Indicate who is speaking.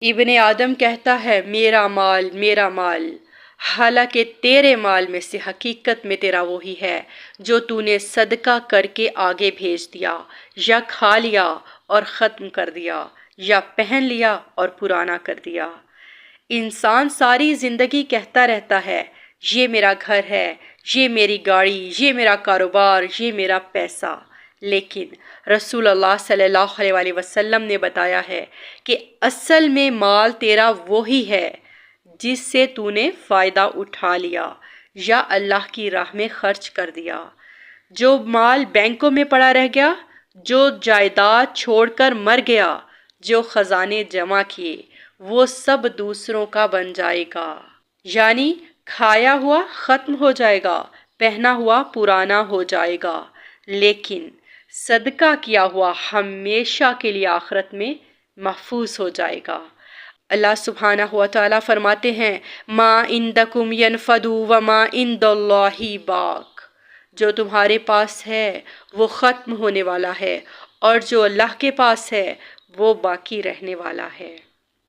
Speaker 1: ابن آدم کہتا ہے میرا مال، حالانکہ تیرے مال میں سے حقیقت میں تیرا وہی ہے جو تو نے صدقہ کر کے آگے بھیج دیا، یا کھا لیا اور ختم کر دیا، یا پہن لیا اور پرانا کر دیا۔ انسان ساری زندگی کہتا رہتا ہے یہ میرا گھر ہے، یہ میری گاڑی، یہ میرا کاروبار، یہ میرا پیسہ، لیکن رسول اللہ صلی اللہ علیہ وآلہ وسلم نے بتایا ہے کہ اصل میں مال تیرا وہی ہے جس سے تو نے فائدہ اٹھا لیا یا اللہ کی راہ میں خرچ کر دیا۔ جو مال بینکوں میں پڑا رہ گیا، جو جائیداد چھوڑ کر مر گیا، جو خزانے جمع کیے، وہ سب دوسروں کا بن جائے گا، یعنی کھایا ہوا ختم ہو جائے گا، پہنا ہوا پرانا ہو جائے گا، لیکن صدقہ کیا ہوا ہمیشہ کے لیے آخرت میں محفوظ ہو جائے گا۔ اللہ سبحانہ و تعالیٰ فرماتے ہیں ما عندکم ینفد وما عند اللہ باق، جو تمہارے پاس ہے وہ ختم ہونے والا ہے، اور جو اللہ کے پاس ہے وہ باقی رہنے والا ہے۔